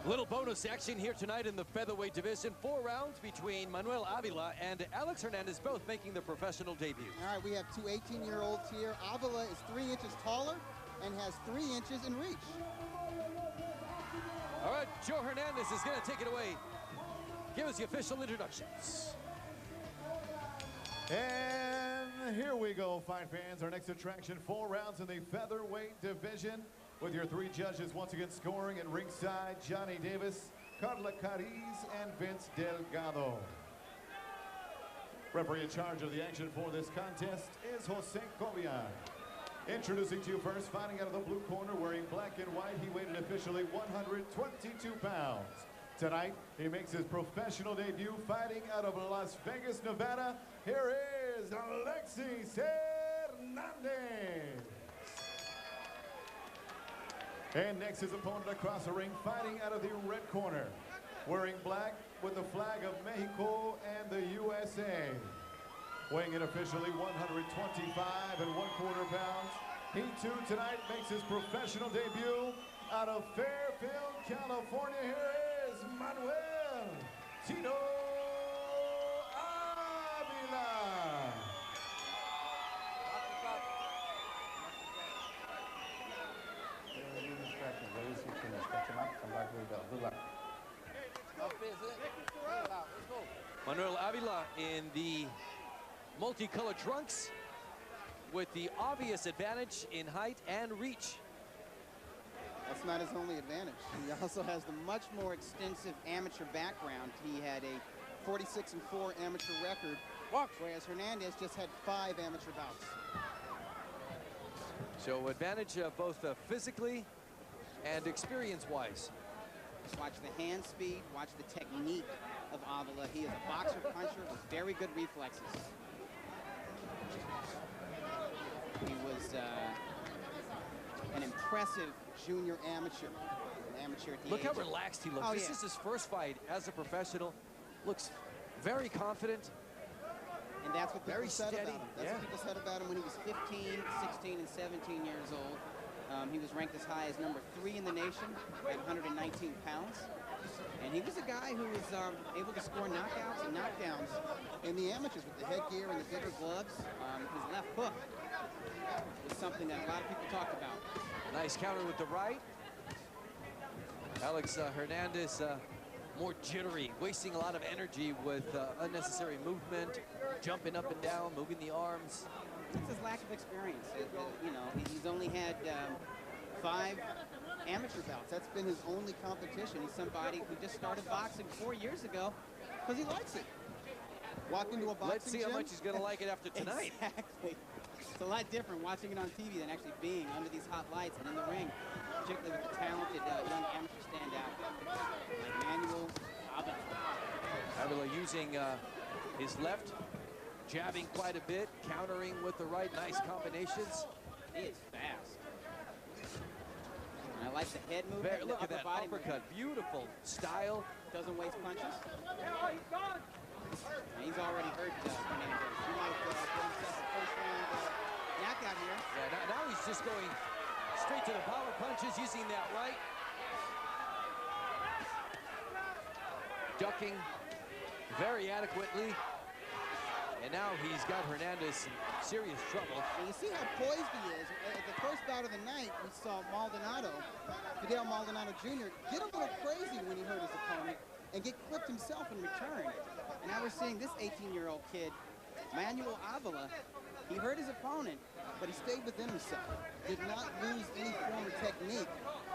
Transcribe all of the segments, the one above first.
Little bonus action here tonight in the featherweight division. 4 rounds between Manuel Avila and Alex Hernandez, both making their professional debuts. All right, we have two 18-year-olds here. Avila is 3 inches taller and has 3 inches in reach. All right, Joe Hernandez is going to take it away. Give us the official introductions. And here we go, fight fans. Our next attraction, 4 rounds in the featherweight division. With your 3 judges once again scoring at ringside, Johnny Davis, Carla Cariz, and Vince Delgado. Referee in charge of the action for this contest is Jose Cobian. Introducing to you first, fighting out of the blue corner, wearing black and white, he weighed in officially 122 pounds. Tonight, he makes his professional debut fighting out of Las Vegas, Nevada. Here is Alexis Hernandez. And next, his opponent across the ring, fighting out of the red corner, wearing black with the flag of Mexico and the USA. Weighing in officially 125 1/4 pounds. He too tonight makes his professional debut out of Fairfield, California. Here is Manuel Tino Avila. Manuel Avila in the multicolored trunks with the obvious advantage in height and reach. That's not his only advantage. He also has the much more extensive amateur background. He had a 46-4 amateur record, whereas Hernandez just had 5 amateur bouts. So advantage both physically and experience-wise. Just watch the hand speed, watch the technique of Avila. He is a boxer puncher with very good reflexes. He was an impressive junior amateur. Look how relaxed he looks. This is his first fight as a professional. Looks very confident. And that's what very people said steady. about him. That's what people said about him when he was 15, 16, and 17 years old. He was ranked as high as number 3 in the nation at 119 pounds. And he was a guy who was able to score knockouts and knockdowns in the amateurs with the headgear and the bigger gloves. His left hook was something that a lot of people talked about. Nice counter with the right. Alex Hernandez more jittery, wasting a lot of energy with unnecessary movement, jumping up and down, moving the arms. It's his lack of experience. You know, he's only had 5 amateur bouts. That's been his only competition. He's somebody who just started boxing 4 years ago because he likes it. Walk into a boxing Let's see gym. How much he's going to like it after tonight. Exactly. It's a lot different watching it on TV than actually being under these hot lights and in the ring, particularly with the talented young amateur standout like Manuel Avila. Avila using his left, jabbing quite a bit, countering with the right. Nice combinations. He is fast. And I like the head movement. Look at that uppercut. Beautiful style. Doesn't waste punches. And he's already hurt Hernandez. He might get himself a first-round knockout here. Yeah, now he's just going straight to the power punches, using that right. Ducking very adequately. And now he's got Hernandez in serious trouble. And you see how poised he is. At the first bout of the night, we saw Fidel Maldonado Jr. get a little crazy when he hurt his opponent and get clipped himself in return. And now we're seeing this 18-year-old kid, Manuel Avila. He hurt his opponent, but he stayed within himself. Did not lose any form of technique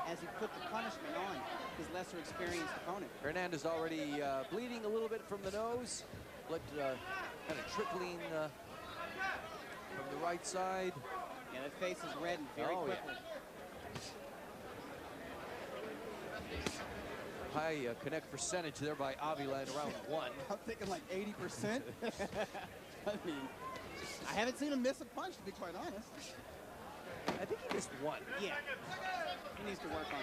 as he put the punishment on his lesser experienced opponent. Hernandez already bleeding a little bit from the nose. Blood kind of trickling from the right side. Yeah, that face is reddened very quickly. Yeah. High connect percentage there by Avila in round 1. I'm thinking like 80%. I mean, I haven't seen him miss a punch, to be quite honest. I think he missed 1. Yeah, he needs to work on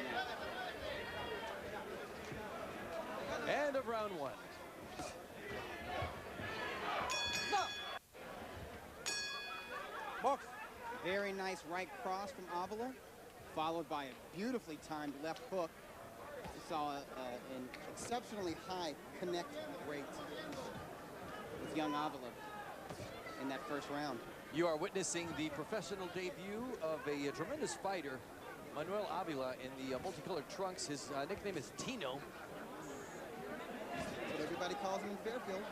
that. End of round 1. Box. Very nice right cross from Avila, followed by a beautifully timed left hook. saw an exceptionally high connect rate with young Avila in that first round. You are witnessing the professional debut of a tremendous fighter, Manuel Avila, in the multicolored trunks. His nickname is Tino. That's what everybody calls him in Fairfield.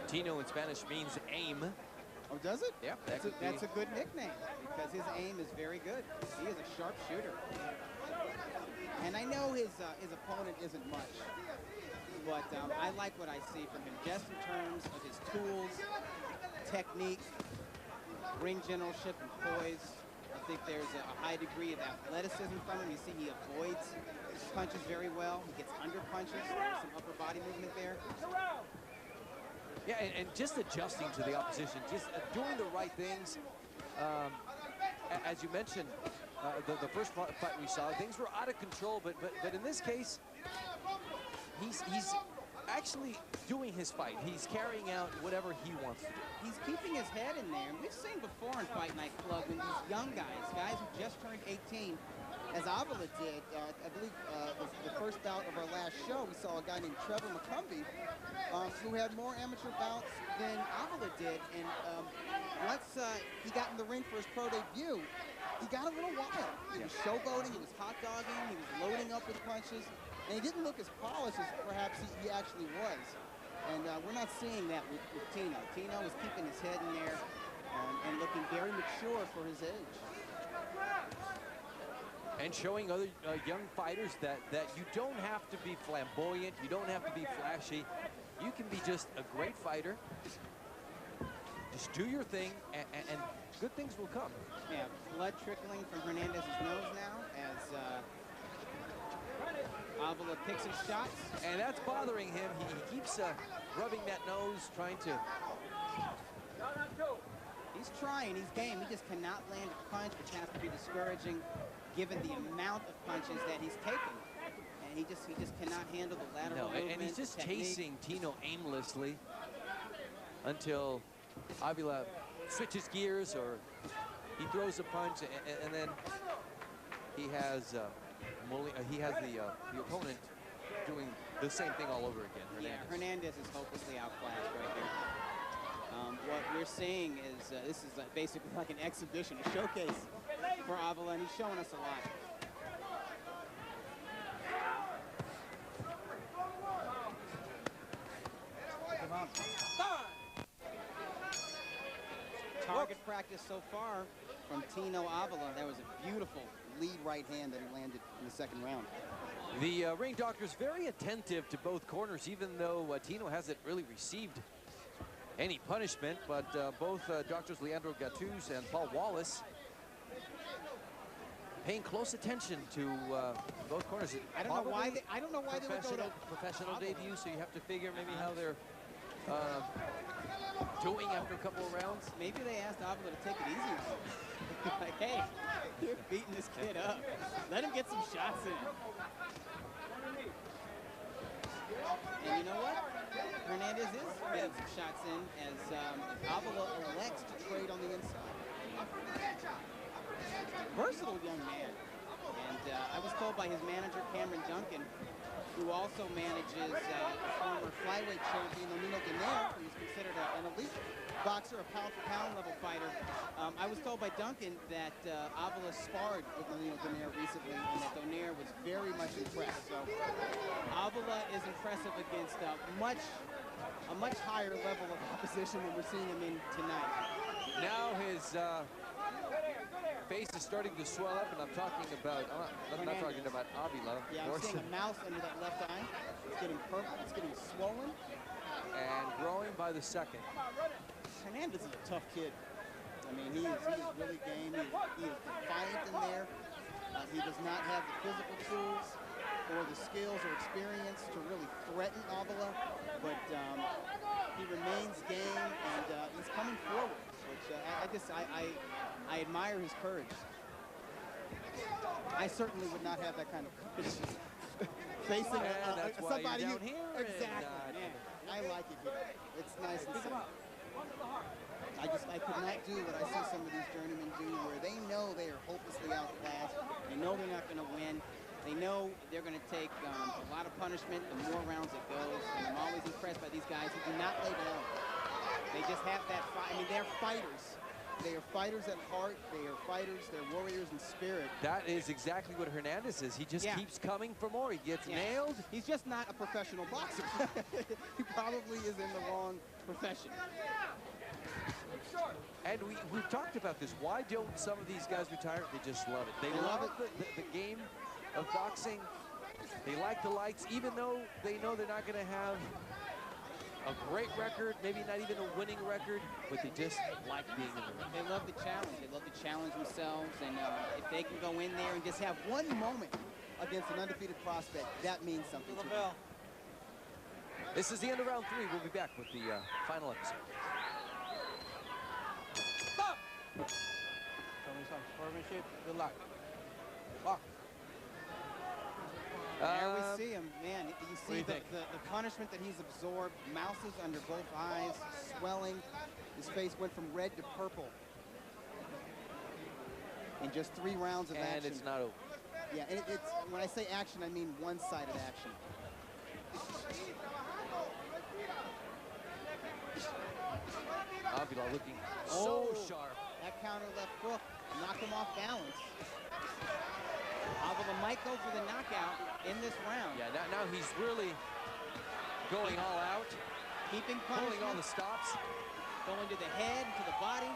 Tino in Spanish means aim. Oh, does it? Yeah, that's a good nickname because his aim is very good. He is a sharp shooter. And I know his opponent isn't much, but I like what I see from him just in terms of his tools, technique, ring generalship, and poise. I think there's a high degree of athleticism from him. You see he avoids punches very well. He gets under punches. There's some upper body movement there. Yeah, and just adjusting to the opposition, just doing the right things. As you mentioned, the first fight we saw, things were out of control, but in this case, he's actually doing his fight. He's carrying out whatever he wants to do. He's keeping his head in there. And we've seen before in Fight Night Club when these young guys who just turned 18, as Avila did, I believe the first bout of our last show, we saw a guy named Trevor McCumbee who had more amateur bouts than Avila did. And once he got in the ring for his pro debut, he got a little wild. He was showboating, he was hot dogging, he was loading up with punches, and he didn't look as polished as perhaps he actually was. And we're not seeing that with Tino. Tino is keeping his head in there and looking very mature for his age. And showing other young fighters that you don't have to be flamboyant, you don't have to be flashy. You can be just a great fighter. Just do your thing, and good things will come. Yeah, blood trickling from Hernandez's nose now as Avila picks his shots. And that's bothering him. He keeps rubbing that nose, trying to... He's trying, he's game. He just cannot land a punch, which has to be discouraging given the amount of punches that he's taken. And he just cannot handle the lateral movement, and he's just technique. chasing Tino aimlessly until Avila switches gears or he throws a punch, and then he has the opponent doing the same thing all over again. Hernandez. Yeah, Hernandez is hopelessly outclassed right here. What we're seeing is this is basically like an exhibition, a showcase for Avila, and he's showing us a lot. Target practice so far from Tino Avila. That was a beautiful lead right hand that he landed in the second round. The ring doctor's very attentive to both corners, even though Tino hasn't really received any punishment, but both doctors Leandro Gattuso and Paul Wallace paying close attention to both corners. I don't know why they would go to professional debut, so you have to figure maybe how they're doing after a couple of rounds. Maybe they asked Avila to take it easy on him. Like, hey, you're beating this kid up. Let him get some shots in. And you know what? Hernandez is getting some shots in as Avila elects to trade on the inside. Versatile young man. And I was told by his manager, Cameron Duncan, who also manages former flyweight champion Nonino Donaire, who's considered an elite boxer, a pound-for-pound level fighter. I was told by Duncan that Avila sparred with Nonino Donaire recently, and that Donaire was very much impressed. So Avila is impressive against a much higher level of opposition than we're seeing him in tonight. Now his face is starting to swell up, and I'm talking about, I'm not talking about Avila. Yeah, I'm seeing a mouse under that left eye. It's getting purple, it's getting swollen. And growing by the second. Hernandez is a tough kid. I mean, he is really game. He is defiant in there. He does not have the physical tools or the skills or experience to really threaten Avila, but he remains game, and he's coming forward, which I admire his courage. I certainly would not have that kind of courage facing somebody down here. Exactly. I like it here. It's nice and simple. I could not do what I see some of these journeymen do, where they know they are hopelessly know they're going to take a lot of punishment the more rounds it goes. And I'm always impressed by these guys who do not lay down. They just have that fight. I mean, they're fighters. They are fighters at heart. They are fighters. They're warriors in spirit. That is exactly what Hernandez is. He just keeps coming for more. He gets nailed. He's just not a professional boxer. He probably is in the wrong profession. And we've talked about this. Why don't some of these guys retire? They just love it. They love the game of boxing. They like the lights, even though they know they're not going to have a great record, maybe not even a winning record, but they just like being in the ring. They love the challenge. They love to challenge themselves, and if they can go in there and just have one moment against an undefeated prospect, that means something to them. This is the end of round 3. We'll be back with the final episode. Stop! Show me some sportsmanship. Good luck. Walk. There we see him, man. You see the punishment that he's absorbed. Mouses under both eyes, swelling. His face went from red to purple in just 3 rounds of action. And it's not over. Yeah, and it's when I say action, I mean one-sided action. Avila looking so sharp. That counter left hook knocked him off balance. Avila might go for the knockout in this round. Yeah, now he's really going all out. Keeping pulling all the stops. Going to the head, to the body.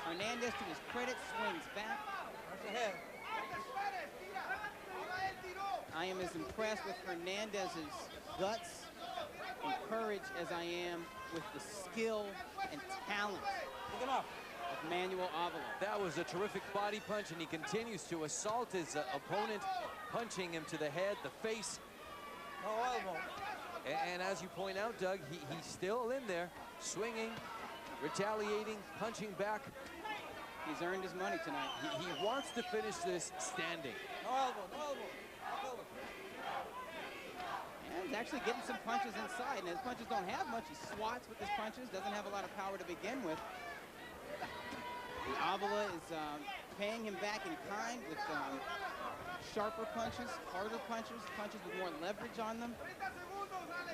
Hernandez, to his credit, swings back. I am as impressed with Hernandez's guts and courage as I am with the skill and talent of Manuel Avila. That was a terrific body punch, and he continues to assault his opponent, punching him to the head, the face. And as you point out, Doug, he's still in there, swinging, retaliating, punching back. He's earned his money tonight. He wants to finish this standing. And he's actually getting some punches inside, and his punches don't have much. He swats with his punches, doesn't have a lot of power to begin with. Avila is paying him back in kind with sharper punches, harder punches, punches with more leverage on them.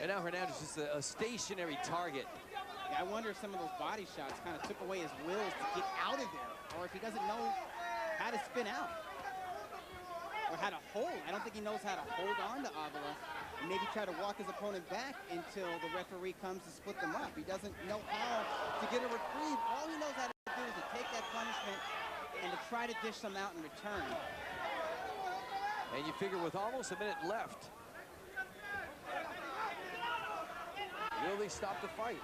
And now Hernandez is a stationary target. Yeah, I wonder if some of those body shots kind of took away his wills to get out of there, or if he doesn't know how to spin out, or how to hold. I don't think he knows how to hold on to Avila and maybe try to walk his opponent back until the referee comes to split them up. He doesn't know how to get a reprieve. All he knows how to do is to take that punishment and to try to dish some out in return. And you figure with almost a minute left, will they stop the fight?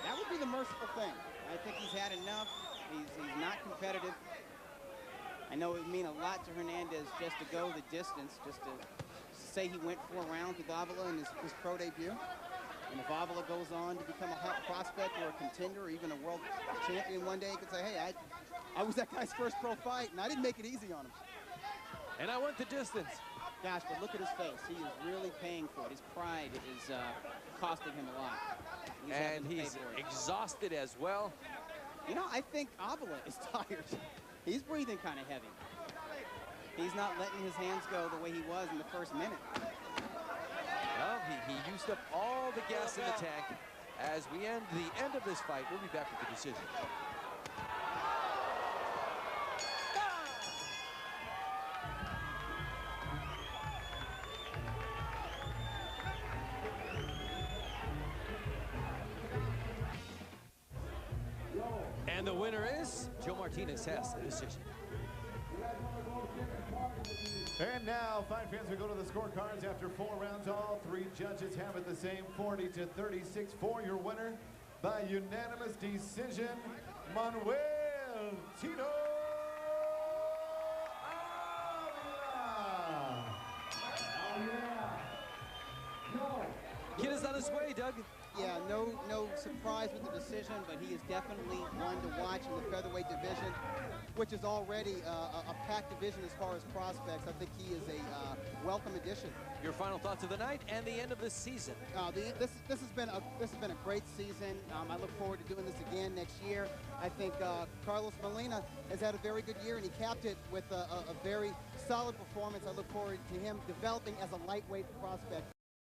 That would be the merciful thing. I think he's had enough. He's not competitive. I know it would mean a lot to Hernandez just to go the distance, just to say he went 4 rounds with Avila in his pro debut. And if Avila goes on to become a hot prospect or a contender or even a world champion one day, he could say, hey, I was that guy's first pro fight, and I didn't make it easy on him. And I went the distance. Gosh, but look at his face. He is really paying for it. His pride is costing him a lot. He's exhausted as well. You know, I think Avila is tired. He's breathing kind of heavy. He's not letting his hands go the way he was in the first minute. Well, he used up all the gas in the tank. As we end the end of this fight, we'll be back with the decision. And the winner is Joe Martinez has the decision. And now, fight fans, we go to the scorecards after 4 rounds. All 3 judges have it the same, 40-36 for your winner by unanimous decision, Manuel Tito Kid is on his way, Doug? Yeah, no surprise with the decision, but he is definitely one to watch in the featherweight division, which is already a packed division as far as prospects. I think he is a welcome addition. Your final thoughts of the night and the end of the season. This has been a great season. I look forward to doing this again next year. I think Carlos Molina has had a very good year, and he capped it with a very solid performance. I look forward to him developing as a lightweight prospect.